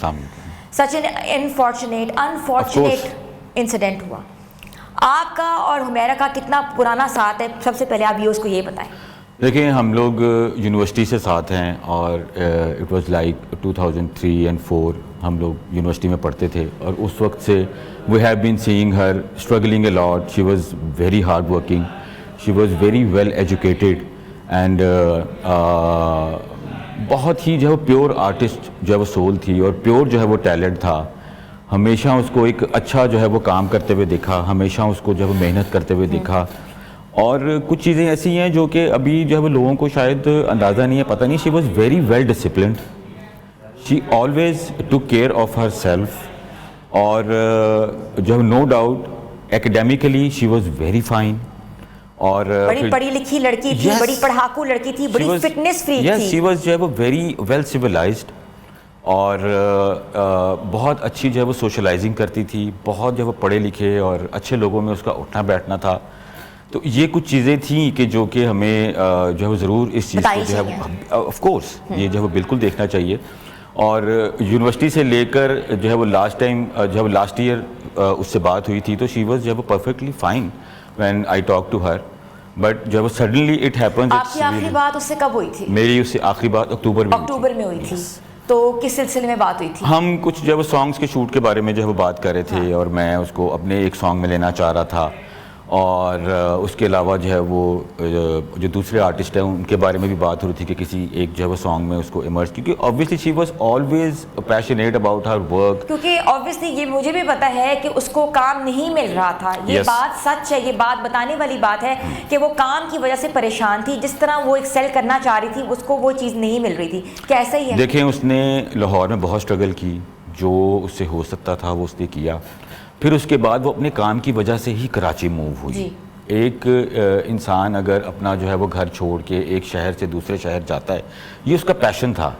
सामने। Such an unfortunate incident हुआ। आपका और हुमैरा का कितना पुराना साथ है, सबसे पहले आप व्यूअर्स को ये बताएं। देखिए, हम लोग यूनिवर्सिटी से साथ हैं और इट वाज लाइक 2003 एंड 4 हम लोग यूनिवर्सिटी में पढ़ते थे और उस वक्त से we have been seeing her struggling a lot. She was very hard working, she was very well educated and बहुत ही जो है प्योर आर्टिस्ट जो है वो सोल थी और प्योर जो है वो टैलेंट था। हमेशा उसको एक अच्छा जो है वो काम करते हुए देखा, हमेशा उसको जो है वो मेहनत करते हुए देखा। और कुछ चीज़ें ऐसी हैं जो कि अभी जो है वो लोगों को शायद अंदाज़ा नहीं है, पता नहीं। She was very well disciplined, she always took care of herself और जो है no doubt academically she was very fine और बड़ी पढ़ी लिखी लड़की थी, बड़ी पढ़ाकू लड़की थी, बड़ी फिटनेस फ्रीक थी। शी वॉज जो है वो वेरी वेल सिविलाइज्ड और बहुत अच्छी जो है वो सोशलाइजिंग करती थी, बहुत जो है वो पढ़े लिखे और अच्छे लोगों में उसका उठना बैठना था। तो ये कुछ चीज़ें थी कि जो कि हमें जो है वो ज़रूर इस चीज़ को जो है ऑफ कोर्स ये जो है वो बिल्कुल देखना चाहिए। और यूनिवर्सिटी से लेकर जो है वो लास्ट टाइम जो है वो लास्ट ईयर उससे बात हुई थी तो शी वाज जो है वो perfectly fine when I talk to her, but जो है वो सडनली इट हैपेंस। आपकी आखिरी बात उससे कब हुई थी? मेरी उससे आखिरी बात अक्टूबर में हुई थी। तो किस सिलसिले में बात हुई थी? हम कुछ जो है वो सॉन्ग्स के शूट के बारे में जो है वो बात कर रहे थे और मैं उसको अपने एक सॉन्ग में लेना चाह रहा था और उसके अलावा जो है वो जो दूसरे आर्टिस्ट हैं उनके बारे में भी बात हो रही थी कि किसी एक जो है वो सॉन्ग में उसको इमर्ज, क्योंकि obviously she was always passionate about her work. क्योंकि ऑब्वियसली ये मुझे भी पता है कि उसको काम नहीं मिल रहा था, ये बात सच है, ये बात बताने वाली बात है कि वो काम की वजह से परेशान थी। जिस तरह वो एक्सेल करना चाह रही थी उसको वो चीज़ नहीं मिल रही थी। कैसा ही है? देखें, उसने लाहौर में बहुत स्ट्रगल की, जो उससे हो सकता था वो उसने किया। फिर उसके बाद वो अपने काम की वजह से ही कराची मूव हुई। एक इंसान अगर अपना जो है वो घर छोड़ के एक शहर से दूसरे शहर जाता है, ये उसका पैशन था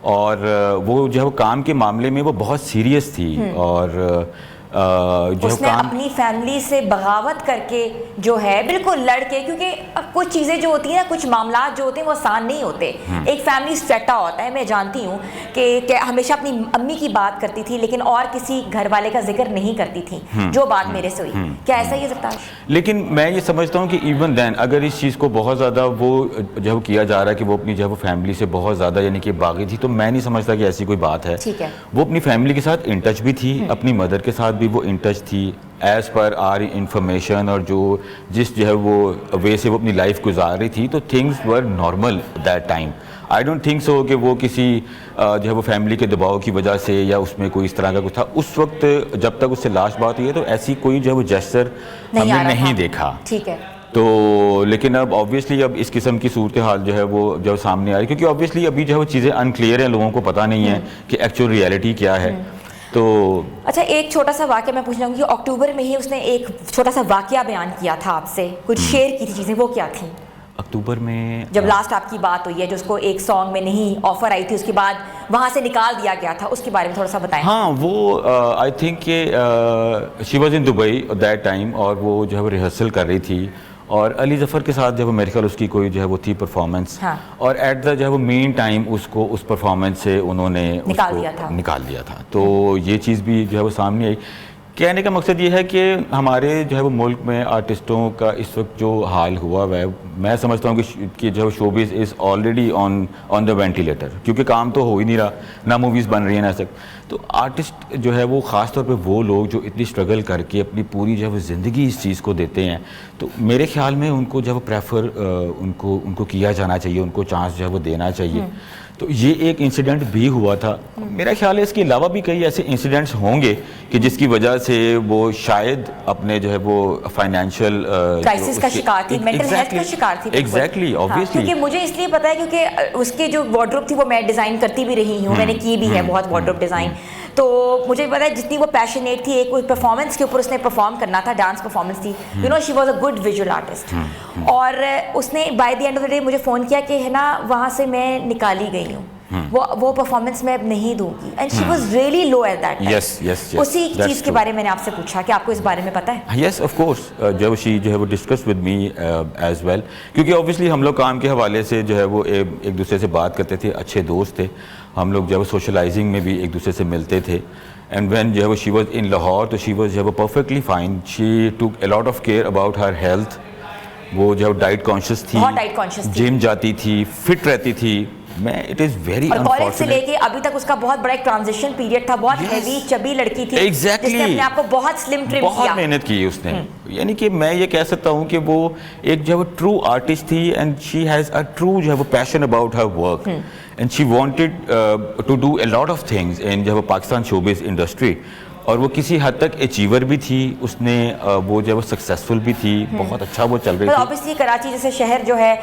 और वो जो है वो काम के मामले में वो बहुत सीरियस थी और जो उसने अपनी फैमिली से बगावत करके जो है बिल्कुल लड़के, क्योंकि अब कुछ चीज़ें जो होती हैं ना, कुछ मामला जो होते हैं वो आसान नहीं होते। एक फैमिली स्ट्रेटा होता है। मैं जानती हूँ कि हमेशा अपनी अम्मी की बात करती थी लेकिन और किसी घर वाले का जिक्र नहीं करती थी, जो बात मेरे से हुई। क्या ऐसा ही है ज़रताश? लेकिन मैं ये समझता हूँ कि इवन देन अगर इस चीज़ को बहुत ज़्यादा वो जो है किया जा रहा है कि वो अपनी जो है वो फैमिली से बहुत ज़्यादा यानी कि बागी थी, तो मैं नहीं समझता कि ऐसी कोई बात है। ठीक है, वो अपनी फैमिली के साथ इन टच भी थी, अपनी मदर के साथ भी वो इन टच थी एज़ पर आर इंफॉर्मेशन और जो जिस जो है वो वे से वो अपनी लाइफ गुजार रही थी, तो things were normal that time. I don't think so कि वो किसी जो है वो फैमिली के दबाव की वजह से या उसमें कोई इस तरह का कुछ था। उस वक्त जब तक उससे लास्ट बात हुई है तो ऐसी कोई जो है वो जेस्चर हमने नहीं देखा। ठीक है। तो लेकिन अब ऑब्वियसली अब इस किस्म की सूरत हाल जो है वो जब सामने आ रही, क्योंकि ऑब्वियसली अभी जो है वो चीज़ें अनक्लियर हैं, लोगों को पता नहीं है कि एक्चुअल रियलिटी क्या है। तो अच्छा, एक छोटा सा वाक़या मैं पूछना चाहूँगी। अक्टूबर में ही उसने एक छोटा सा वाक़या बयान किया था आपसे, कुछ शेयर की थी चीज़ें, वो क्या थी? अक्टूबर में जब लास्ट आपकी बात हुई है, जो उसको एक सॉन्ग में नहीं ऑफर आई थी, उसके बाद वहाँ से निकाल दिया गया था, उसके बारे में थोड़ा सा बताएं। हाँ, वो आई थिंक कि she was in Dubai that time और वो जो है वो रिहर्सल कर रही थी और अली ज़फ़र के साथ जो है मेरे ख्याल उसकी कोई जो है वो थी परफॉर्मेंस। हाँ। और एट द जो है वो मेन टाइम उसको उस परफॉर्मेंस से उन्होंने निकाल दिया था। तो ये चीज़ भी जो है वो सामने आई। कहने का मकसद ये है कि हमारे जो है वो मुल्क में आर्टिस्टों का इस वक्त जो हाल हुआ है, मैं समझता हूँ कि जो है showbiz is already on the ventilator, क्योंकि काम तो हो ही नहीं रहा, ना मूवीज़ बन रही हैं ना सब। तो आर्टिस्ट जो है वो ख़ास तौर पे वो लोग जो इतनी स्ट्रगल करके अपनी पूरी जो है वो ज़िंदगी इस चीज़ को देते हैं, तो मेरे ख्याल में उनको जो है वो प्रेफर उनको किया जाना चाहिए, उनको चांस जो है वो देना चाहिए। तो ये एक इंसिडेंट भी हुआ था। मेरा ख्याल है इसके अलावा भी कई ऐसे इंसिडेंट्स होंगे कि जिसकी वजह से वो शायद अपने जो है वो फाइनेंशियल क्राइसिस का शिकार थी, मेंटल हेल्थ का शिकार थी। Exactly, obviously. क्योंकि मुझे इसलिए पता है क्योंकि उसकी जो वार्डरोब थी वो मैं डिज़ाइन करती भी रही हूँ, मैंने की भी है बहुत वार्डरोब डिज़ाइन। तो मुझे पता है जितनी वो पैशनेट थी, एक परफॉर्मेंस के ऊपर उसने परफॉर्म करना था, डांस परफॉर्मेंस थी, you know she was a good visual artist. और उसने by the end of the day मुझे फ़ोन किया कि है ना वहाँ से मैं निकाली गई हूँ, वो परफॉर्मेंस मैं अब नहीं दूंगी, and she was really low at that time. Yes, उसी चीज़ के बारे में मैंने आपसे पूछा कि आपको इस बारे में पता है? Yes, of course. जब शी जो है वो discuss with me as well, क्योंकि ऑब्वियसली हम लोग काम के हवाले से जो है वो एक दूसरे से बात करते थे, अच्छे दोस्त थे। हम लोग जब सोशलाइजिंग में भी एक दूसरे से मिलते थे। एंड व्हेन जो है वो शी वाज इन लाहौर, तो शी वाज जो है वो perfectly fine. She took a lot of care about her health. वो जो डाइट कॉन्शियस थी, बहुत डाइट कॉन्शियस थी, जिम जाती थी, फिट रहती थी। मैं इट इज़ वेरी और कॉलेज से लेके अभी तक उसका बहुत बड़ा एक ट्रांजिशन पीरियड था। बहुत हेवी चबी लड़की थी, Exactly. जिसने अपने आप को बहुत स्लिम ट्रिम किया, बहुत मेहनत की उसने। यानी कि मैं ये कह सकता हूँ कि वो एक जो है ट्रू आर्टिस्ट थी, and she has a true जो है वो passion about her work, and she wanted to do a lot of things in जो है पाकिस्तान शोबिज़ इंडस्ट्री। और वो किसी हद तक अचीवर भी थी, उसने वो जो है वो सक्सेसफुल भी थी, बहुत अच्छा वो चल रही थी। ऑब्वियसली कराची जैसे शहर जो है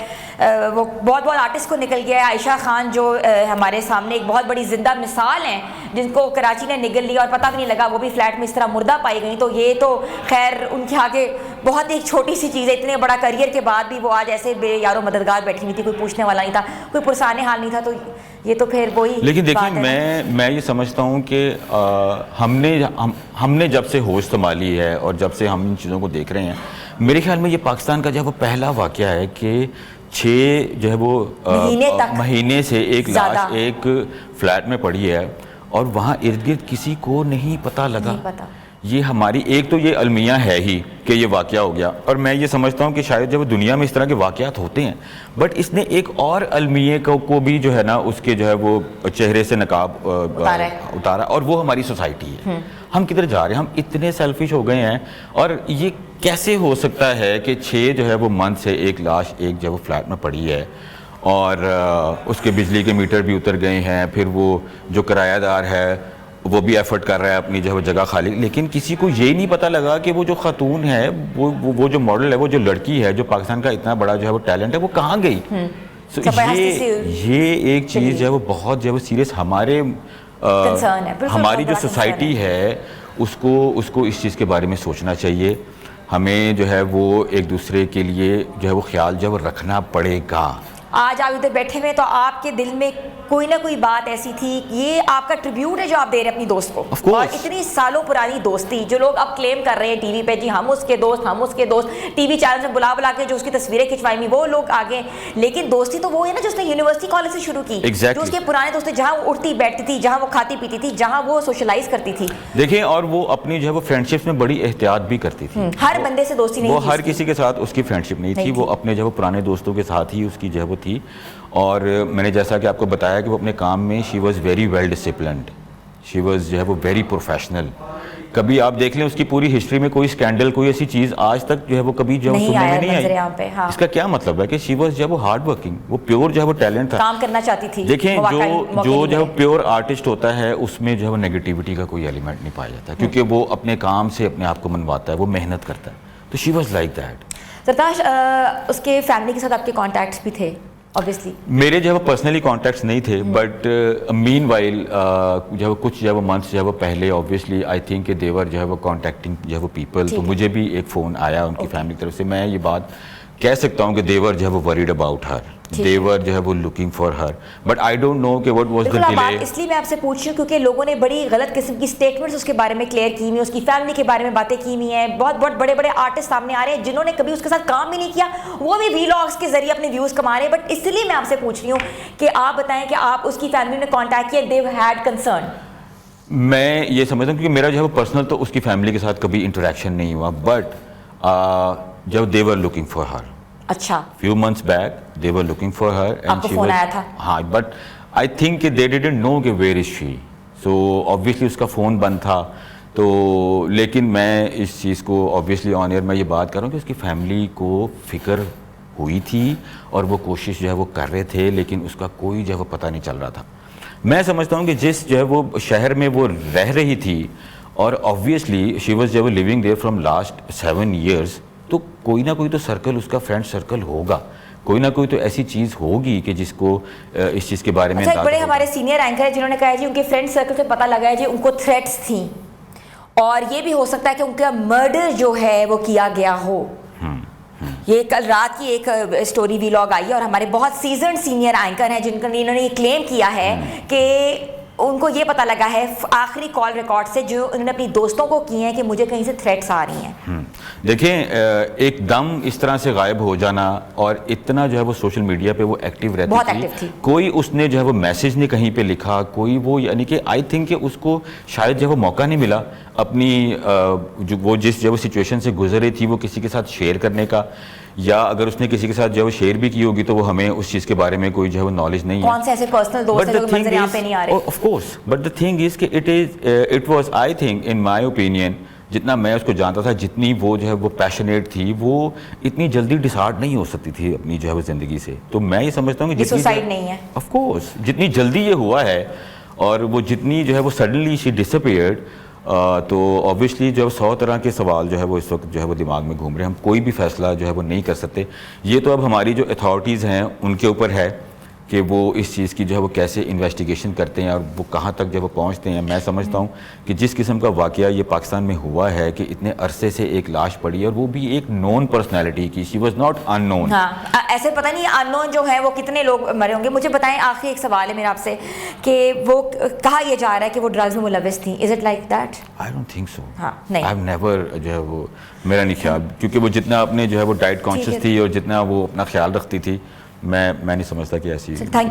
वो बहुत बहुत आर्टिस्ट को निकल गया है। आयशा खान जो हमारे सामने एक बहुत बड़ी जिंदा मिसाल हैं, जिनको कराची ने निगल लिया और पता भी नहीं लगा, वो भी फ्लैट में इस तरह मुर्दा पाई गई। तो ये तो खैर उनके आगे बहुत एक छोटी सी चीज़ है। इतने बड़ा करियर के बाद भी वो आज ऐसे बेयारो मददगार बैठी हुई थी, कोई पूछने वाला नहीं था, कोई पुरसाने हाल नहीं था। तो ये तो फिर वही। लेकिन देखिए, मैं ये समझता हूँ कि हमने जब से होश संभाली है और जब से हम इन चीज़ों को देख रहे हैं, मेरे ख्याल में ये पाकिस्तान का जो है वो पहला वाक़या है कि 6 जो है वो महीने से एक लाश एक फ्लैट में पड़ी है और वहाँ इर्द गिर्द किसी को नहीं पता लगा। ये हमारी एक तो ये अलमिया है ही कि ये वाक़या हो गया, और मैं ये समझता हूँ कि शायद जब दुनिया में इस तरह के वाक़यात होते हैं, बट इसने एक और अलमिये को भी जो है ना उसके जो है वो चेहरे से नकाब उतारा, और वो हमारी सोसाइटी है। हम किधर जा रहे हैं? हम इतने सेल्फिश हो गए हैं, और ये कैसे हो सकता है कि 6 जो है वो मंथ से एक लाश एक जो है वो फ्लैट में पड़ी है, और उसके बिजली के मीटर भी उतर गए हैं, फिर वो जो किरायादार है वो भी एफर्ट कर रहा है अपनी जो है वो जगह खाली, लेकिन किसी को ये नहीं पता लगा कि वो जो खातून है, वो जो मॉडल है, वो जो लड़की है, जो पाकिस्तान का इतना बड़ा जो है वो टैलेंट है, वो कहाँ गई। So ये एक चीज़ जो है वो बहुत जो है वो सीरियस हमारी जो सोसाइटी है उसको इस चीज़ के बारे में सोचना चाहिए। हमें जो है वो एक दूसरे के लिए जो है वो ख्याल जो है वो रखना पड़ेगा। आज आप इधर बैठे हुए तो आपके दिल में कोई ना कोई बात ऐसी थी, ये आपका ट्रिब्यूट है जो आप दे रहे हैं अपनी दोस्त को। और इतनी सालों पुरानी दोस्ती जो लोग अब क्लेम कर रहे हैं टीवी पे, जी हम उसके दोस्त, टीवी चैनल में बुला के जो उसकी तस्वीरें खिंचवाई हुई वो लोग आगे, लेकिन दोस्ती तो वो है ना जो उसने यूनिवर्सिटी कॉलेज से शुरू की। जो उसके पुराने दोस्त जहाँ वो उठती बैठती थी, जहाँ वो खाती पीती थी, जहाँ वो सोशलाइज करती थी। देखिए, और वो अपनी जो है वो फ्रेंडशिप में बड़ी एहतियात भी करती थी। हर बंदे से दोस्ती नहीं, वो हर किसी के साथ उसकी फ्रेंडशिप नहीं थी, वो अपने जो है पुराने दोस्तों के साथ ही उसकी जो है वो थी। और मैंने जैसा कि आपको बताया कि वो अपने काम में she was very well disciplined, she was जो है वो वेरी प्रोफेशनल। कभी आप देख लें उसकी पूरी हिस्ट्री में कोई स्कैंडल, कोई ऐसी चीज़ आज तक जो है वो कभी जो सुनने में नहीं आई। हाँ। इसका क्या मतलब है कि शी वॉज़ जो है वो हार्ड वर्किंग, वो प्योर जो है वो टैलेंट था, काम करना चाहती थी। देखें, जो है प्योर आर्टिस्ट होता है उसमें जो है वो नेगेटिविटी का कोई एलिमेंट नहीं पाया जाता, क्योंकि वो अपने काम से अपने आप को मनवाता है, वो मेहनत करता है। तो शी वॉज़ लाइक दैट। सरताज, उसके फैमिली के साथ आपके कॉन्टैक्ट्स भी थे ऑब्वियसली? मेरे जो है वो पर्सनली कॉन्टैक्ट्स नहीं थे, बट मीनवाइल जो है कुछ जो है वो मंथ्स जो है वो पहले ऑब्वियसली आई थिंक कि देवर जो है वो कॉन्टैक्टिंग जो है वो पीपल, तो मुझे भी एक फ़ोन आया उनकी फैमिली की तरफ से। मैं ये बात कह सकता हूँ कि देवर जो है वो वरीड अबाउट हर, देवर जो है वो looking for her, but I don't know कि व्हाट वाज द डिले। इसलिए मैं आपसे पूछ रही हूँ क्योंकि लोगों ने बड़ी गलत किस्म की स्टेटमेंट्स उसके बारे में क्लियर की हुई, उसकी फैमिली के बारे में बातें की हुई हैं। बहुत बहुत बड़े बड़े आर्टिस्ट सामने आ रहे हैं जिन्होंने कभी उसके साथ काम भी नहीं किया, वो भी वीलॉग्स के जरिए अपने व्यूज़ कमा रहे हैं। बट इसलिए मैं आपसे पूछ रही हूँ कि आप बताएं कि आप उसकी फैमिली ने कॉन्टैक्ट किया, दे हैड कंसर्न। मैं ये समझता हूँ क्योंकि मेरा जो है वो पर्सनल तो उसकी फैमिली के साथ कभी इंटरेक्शन नहीं हुआ, बट जब दे वर लुकिंग फॉर हर, अच्छा, few months back they were looking for her and she was, आया था? हाँ, but I think they didn't know कि where is she, so obviously उसका फ़ोन बंद था। तो लेकिन मैं इस चीज़ को ऑब्वियसली ऑन एयर मैं ये बात कर रहा हूँ कि उसकी फैमिली को फ़िक्र हुई थी और वो कोशिश जो है वो कर रहे थे, लेकिन उसका कोई जो है वो पता नहीं चल रहा था। मैं समझता हूँ कि जिस जो है वो शहर में वो रह रही थी, और ऑब्वियसली शी वॉज जो living there from last 7 years, तो कोई ना कोई तो सर्कल उसका फ्रेंड सर्कल होगा, कोई ना कोई तो ऐसी चीज़ होगी कि जिसको इस चीज़ के बारे में। अच्छा, बड़े हमारे सीनियर एंकर हैं जिन्होंने कहा है जी उनके फ्रेंड सर्कल से पता लगा है जी उनको थ्रेट्स थी, और ये भी हो सकता है कि उनका मर्डर जो है वो किया गया हो। ये कल रात की एक स्टोरी वीलॉग आई है और हमारे बहुत सीजन्ड सीनियर एंकर हैं जिन्होंने ये क्लेम किया है कि उनको ये पता लगा है आखिरी कॉल रिकॉर्ड से जो उन्होंने अपनी दोस्तों को किए हैं कि मुझे कहीं से थ्रेट्स आ रही हैं। देखें एकदम इस तरह से गायब हो जाना और इतना जो है वो सोशल मीडिया पे वो एक्टिव रहती बहुत थी, एक्टिव थी। कोई उसने जो है वो मैसेज नहीं कहीं पे लिखा, कोई वो यानी कि आई थिंक कि उसको शायद जो है वो मौका नहीं मिला अपनी जो वो जिस जो है वो सिचुएशन से गुजर रही थी वो किसी के साथ शेयर करने का, या अगर उसने किसी के साथ जो है वो शेयर भी की होगी तो वो हमें उस चीज़ के बारे में कोई जो है वो नॉलेज नहीं है। कौन से ऐसे पर्सनल दोस्त हैं जो मंजर यहाँ पे नहीं आ रहे? Of course, but the thing is कि it was I think in my opinion, जितना मैं उसको जानता था, जितनी वो जो है वो पैशनेट थी, वो इतनी जल्दी डिसार्ड नहीं हो सकती थी अपनी जो है वो ज़िंदगी से। तो मैं ये समझता हूँ कि सुसाइड नहीं है, ऑफ कोर्स जितनी जल्दी ये हुआ है और वो जितनी जो है वो सडनली शी डिसअपीयर्ड, तो ऑब्वियसली जो है 100 तरह के सवाल जो है वो इस वक्त जो है वो दिमाग में घूम रहे हैं। हम कोई भी फैसला जो है वो नहीं कर सकते। ये तो अब हमारी जो अथॉरिटीज़ हैं उनके ऊपर है कि वो इस चीज़ की जो है वो कैसे इन्वेस्टिगेशन करते हैं और वो कहाँ तक जो है वो पहुँचते हैं। मैं समझता हूँ कि जिस किस्म का वाक़या ये पाकिस्तान में हुआ है कि इतने अरसे से एक लाश पड़ी है और वो भी एक नोन पर्सनैलिटी की, शी वॉज नॉट अननोन। हाँ, ऐसे पता नहीं अननोन जो है वो कितने लोग मरे होंगे। मुझे बताएं, आखिरी एक सवाल है मेरा आपसे कि वो कहा यह जा रहा है कि वो ड्रग्स में मुलविस थी, is it like that? I don't think so. हाँ, नहीं, आई हैव नेवर जो है वो, मेरा नहीं ख्याल, क्योंकि वो जितना अपने जो है वो डाइट कॉन्शियस थी और जितना वो अपना ख्याल रखती थी, मैं नहीं समझता कि ऐसी। Thank you.